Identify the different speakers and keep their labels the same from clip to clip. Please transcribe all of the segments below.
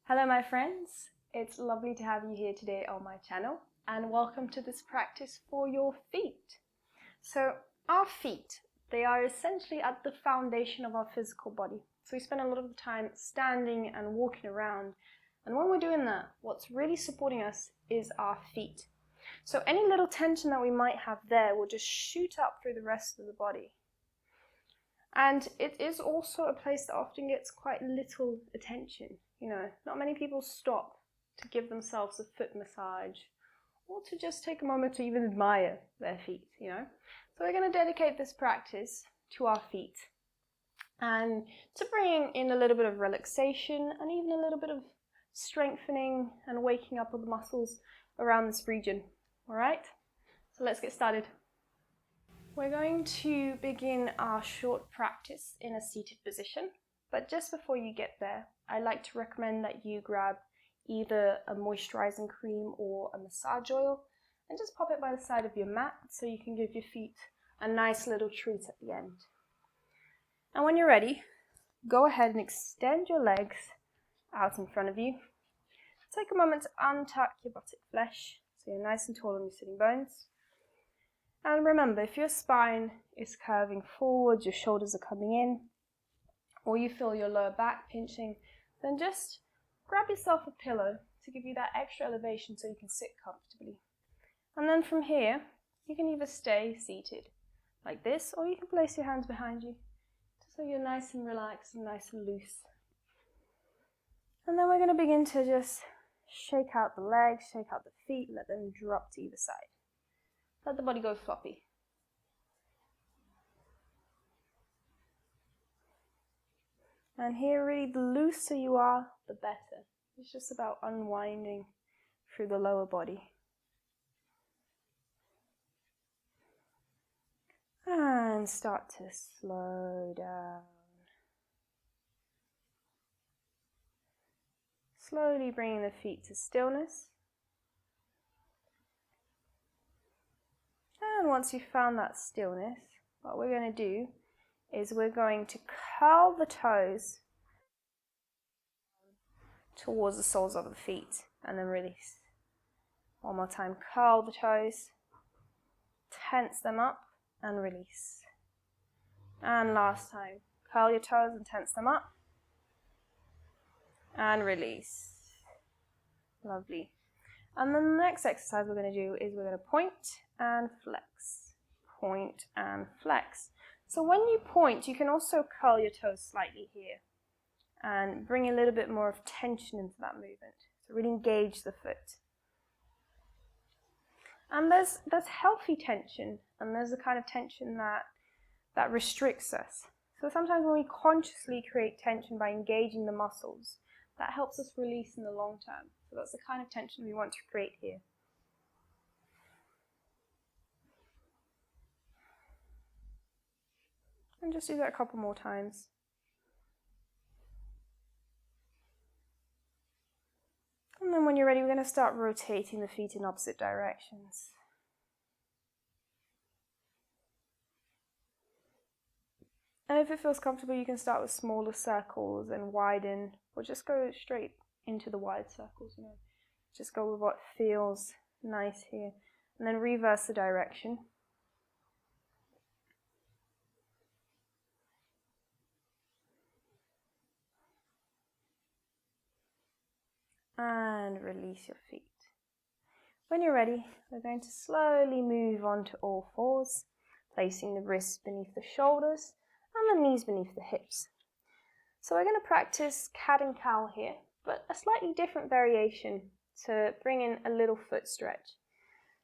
Speaker 1: Hello my friends, it's lovely to have you here today on my channel and welcome to this practice for your feet. So our feet, they are essentially at the foundation of our physical body. So we spend a lot of the time standing and walking around, and when we're doing that, what's really supporting us is our feet. So any little tension that we might have there will just shoot up through the rest of the body. And it is also a place that often gets quite little attention. You know, not many people stop to give themselves a foot massage or to just take a moment to even admire their feet, you know. So we're going to dedicate this practice to our feet and to bring in a little bit of relaxation and even a little bit of strengthening and waking up of the muscles around this region. All right, so let's get started. We're going to begin our short practice in a seated position, but just before you get there, I'd like to recommend that you grab either a moisturizing cream or a massage oil and just pop it by the side of your mat so you can give your feet a nice little treat at the end. And when you're ready, go ahead and extend your legs out in front of you. Take a moment to untuck your buttock flesh so you're nice and tall on your sitting bones. And remember, if your spine is curving forward, your shoulders are coming in, or you feel your lower back pinching, then just grab yourself a pillow to give you that extra elevation so you can sit comfortably. And then from here, you can either stay seated like this, or you can place your hands behind you just so you're nice and relaxed and nice and loose. And then we're going to begin to just shake out the legs, shake out the feet, let them drop to either side. Let the body go floppy. And here, really, the looser you are, the better. It's just about unwinding through the lower body. And start to slow down. Slowly bringing the feet to stillness. And once you've found that stillness, what we're going to do is we're going to curl the toes towards the soles of the feet and then release. One more time, curl the toes, tense them up and release. And last time, curl your toes and tense them up and release. Lovely. And then the next exercise we're going to do is we're going to point and flex. Point and flex. So when you point, you can also curl your toes slightly here and bring a little bit more of tension into that movement. So really engage the foot. And there's healthy tension, and there's the kind of tension that restricts us. So sometimes when we consciously create tension by engaging the muscles, that helps us release in the long term. So that's the kind of tension we want to create here. And just do that a couple more times. And then when you're ready, we're going to start rotating the feet in opposite directions. And if it feels comfortable, you can start with smaller circles and widen, or just go straight into the wide circles, you know. Just go with what feels nice here. And then reverse the direction. And release your feet. When you're ready, we're going to slowly move on to all fours, placing the wrists beneath the shoulders and the knees beneath the hips. So we're going to practice cat and cow here, but a slightly different variation to bring in a little foot stretch.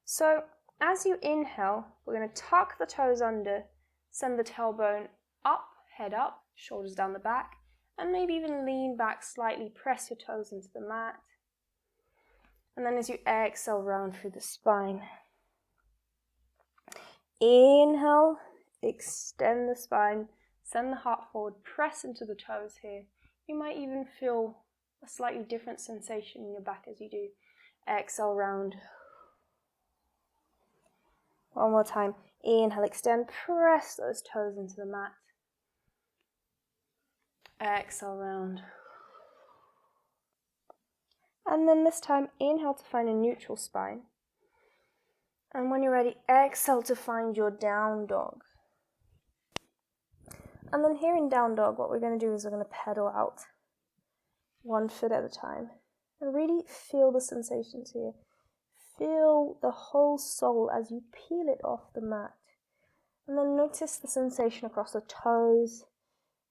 Speaker 1: So as you inhale, we're going to tuck the toes under, send the tailbone up, head up, shoulders down the back, and maybe even lean back slightly, press your toes into the mat. And then as you exhale, round through the spine. Inhale, extend the spine, send the heart forward, press into the toes here. You might even feel a slightly different sensation in your back as you do. Exhale, round. One more time. Inhale, extend, press those toes into the mat. Exhale, round. And then this time, inhale to find a neutral spine. And when you're ready, exhale to find your down dog. And then here in down dog, what we're going to do is we're going to pedal out 1 foot at a time. And really feel the sensations here. Feel the whole sole as you peel it off the mat. And then notice the sensation across the toes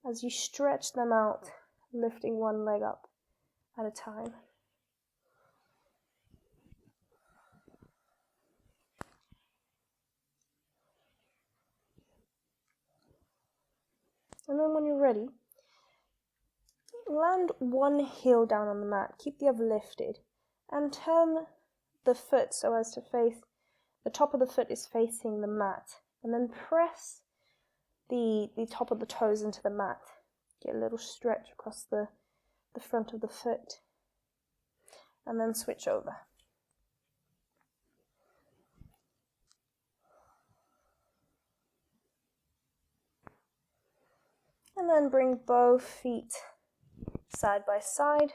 Speaker 1: as you stretch them out, lifting one leg up at a time. And then when you're ready, land one heel down on the mat, keep the other lifted, and turn the foot so as to face, the top of the foot is facing the mat, and then press the top of the toes into the mat. Get a little stretch across the front of the foot, and then switch over. And then bring both feet side by side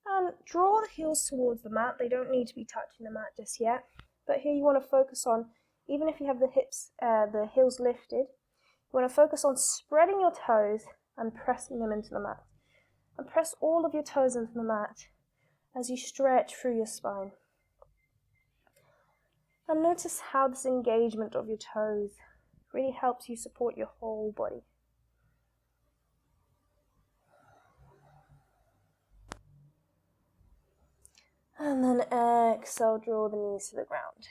Speaker 1: and draw the heels towards the mat. They don't need to be touching the mat just yet, but here you want to focus on, even if you have the heels lifted, you want to focus on spreading your toes and pressing them into the mat. And press all of your toes into the mat as you stretch through your spine. And notice how this engagement of your toes really helps you support your whole body. And then exhale, draw the knees to the ground.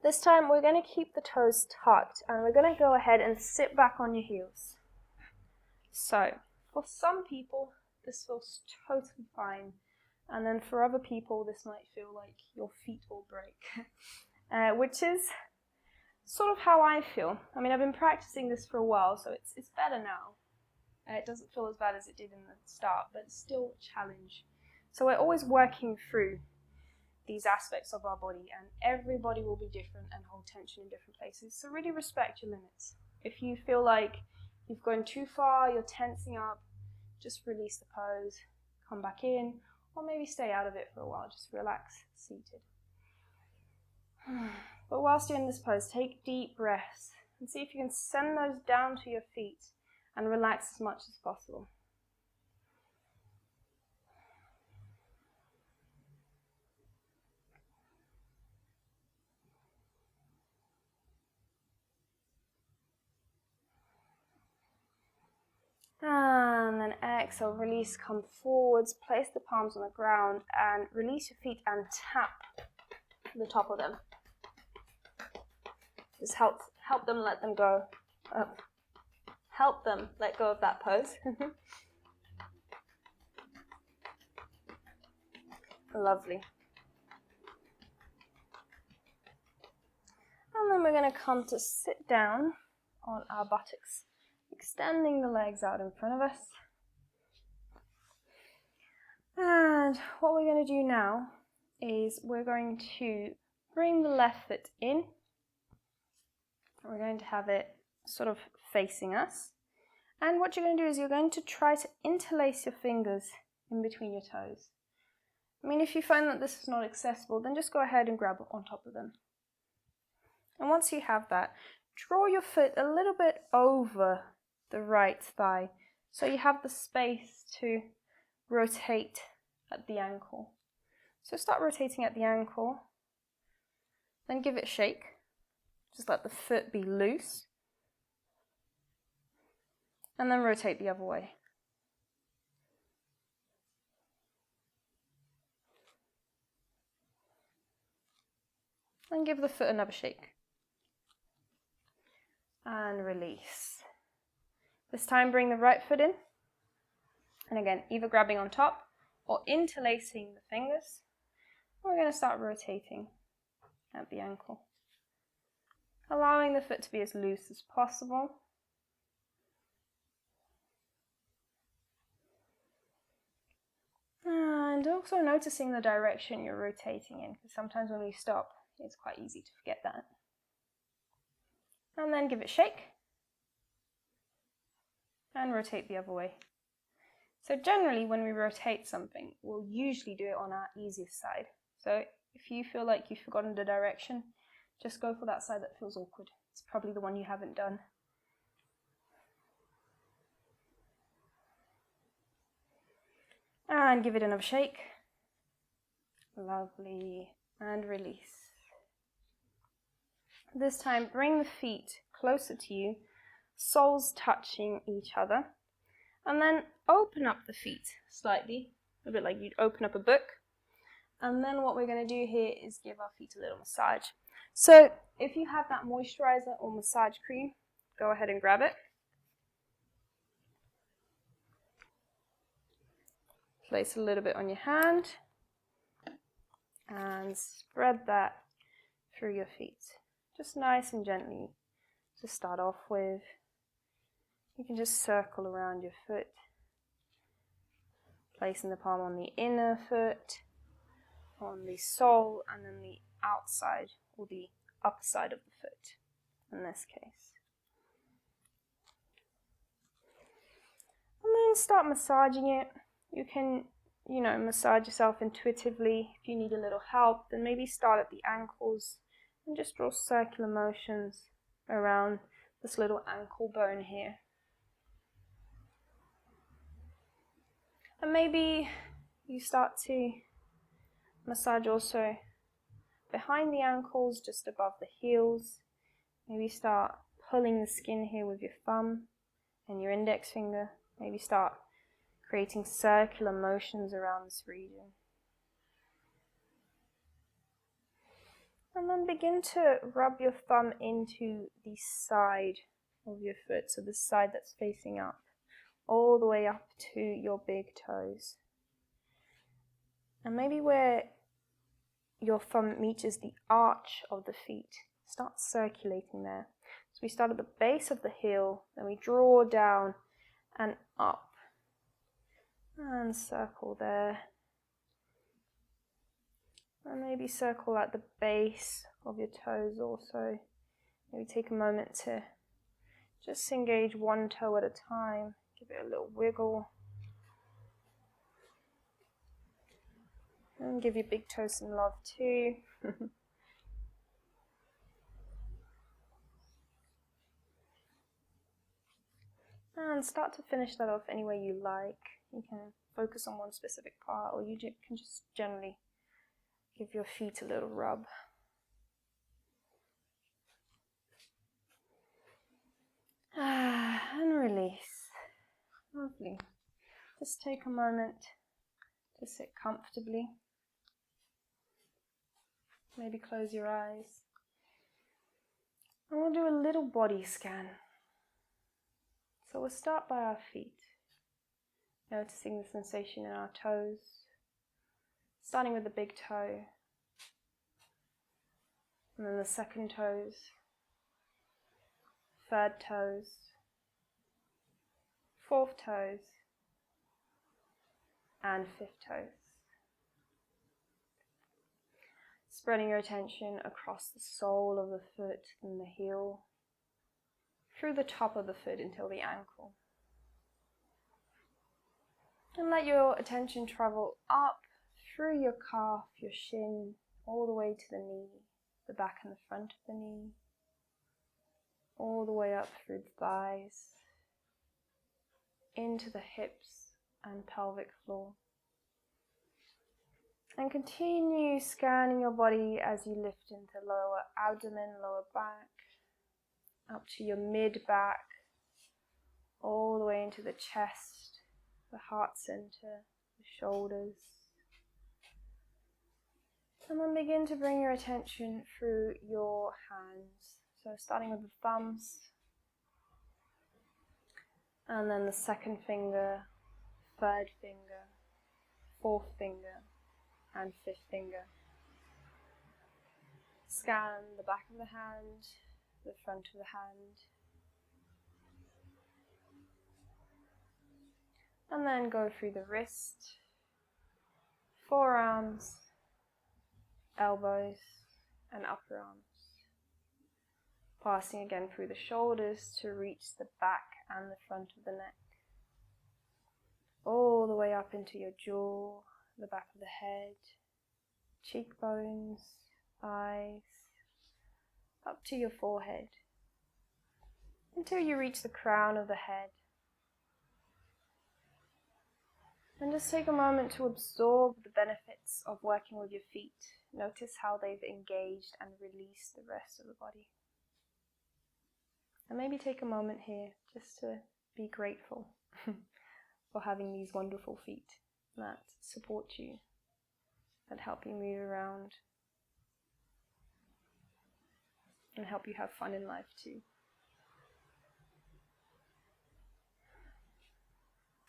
Speaker 1: This time we're going to keep the toes tucked and we're going to go ahead and sit back on your heels. So, for some people this feels totally fine, and then for other people this might feel like your feet will break, which is sort of how I feel. I mean, I've been practicing this for a while, so it's better now. It doesn't feel as bad as it did in the start, but it's still a challenge. So we're always working through these aspects of our body, and everybody will be different and hold tension in different places. So really respect your limits. If you feel like you've gone too far, you're tensing up, just release the pose, come back in, or maybe stay out of it for a while, just relax seated. But whilst you're in this pose, take deep breaths and see if you can send those down to your feet and relax as much as possible. And then exhale, release, come forwards, place the palms on the ground and release your feet and tap the top of them. Just help them let them go. Help them let go of that pose. Lovely. And then we're going to come to sit down on our buttocks, extending the legs out in front of us. And what we're going to do now is we're going to bring the left foot in. We're going to have it sort of facing us. And what you're going to do is you're going to try to interlace your fingers in between your toes. I mean, if you find that this is not accessible, then just go ahead and grab on top of them. And once you have that, draw your foot a little bit over the right thigh so you have the space to rotate at the ankle. So start rotating at the ankle, then give it a shake. Just let the foot be loose. And then rotate the other way. And give the foot another shake. And release. This time bring the right foot in. And again, either grabbing on top or interlacing the fingers. We're going to start rotating at the ankle. Allowing the foot to be as loose as possible. And also noticing the direction you're rotating in, because sometimes when we stop, it's quite easy to forget that. And then give it a shake. And rotate the other way. So generally when we rotate something, we'll usually do it on our easiest side. So if you feel like you've forgotten the direction, just go for that side that feels awkward. It's probably the one you haven't done. And give it another shake. Lovely. And release. This time, bring the feet closer to you, soles touching each other, and then open up the feet slightly, a bit like you'd open up a book. And then what we're going to do here is give our feet a little massage. So if you have that moisturizer or massage cream, go ahead and grab it. Place a little bit on your hand and spread that through your feet. Just nice and gently to start off with. You can just circle around your foot, placing the palm on the inner foot, on the sole, and then the outside or the upper side of the foot in this case. And then start massaging it. You can, massage yourself intuitively. If you need a little help, then maybe start at the ankles and just draw circular motions around this little ankle bone here. And maybe you start to massage also behind the ankles, just above the heels. Maybe start pulling the skin here with your thumb and your index finger. Maybe start creating circular motions around this region. And then begin to rub your thumb into the side of your foot, so the side that's facing up, all the way up to your big toes. And maybe where your thumb meets the arch of the feet, start circulating there. So we start at the base of the heel, then we draw down and up, and circle there. And maybe circle at the base of your toes also. Maybe take a moment to just engage one toe at a time. Give it a little wiggle. And give your big toes some love too. And start to finish that off any way you like. You can focus on one specific part, or you can just generally give your feet a little rub. And release. Lovely. Just take a moment to sit comfortably. Maybe close your eyes. And we'll do a little body scan. So we'll start by our feet, noticing the sensation in our toes, starting with the big toe, and then the second toes, third toes, fourth toes, and fifth toes. Spreading your attention across the sole of the foot and the heel, through the top of the foot until the ankle. And let your attention travel up through your calf, your shin, all the way to the knee, the back and the front of the knee, all the way up through the thighs, into the hips and pelvic floor. And continue scanning your body as you lift into lower abdomen, lower back, up to your mid-back, all the way into the chest, the heart center, the shoulders. And then begin to bring your attention through your hands. So starting with the thumbs, and then the second finger, third finger, fourth finger, and fifth finger. Scan the back of the hand, the front of the hand. And then go through the wrist, forearms, elbows, and upper arms. Passing again through the shoulders to reach the back and the front of the neck. all the way up into your jaw, the back of the head, cheekbones, eyes, up to your forehead, until you reach the crown of the head. And just take a moment to absorb the benefits of working with your feet. Notice how they've engaged and released the rest of the body. And maybe take a moment here just to be grateful for having these wonderful feet that support you, that help you move around, and help you have fun in life too.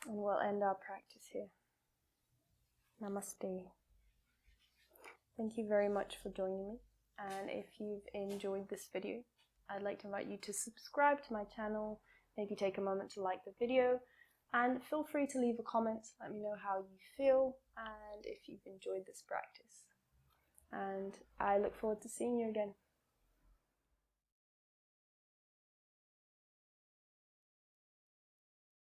Speaker 1: And we'll end our practice here. Namaste. Thank you very much for joining me. And if you've enjoyed this video, I'd like to invite you to subscribe to my channel, maybe take a moment to like the video, and feel free to leave a comment. Let me know how you feel and if you've enjoyed this practice. And I look forward to seeing you again.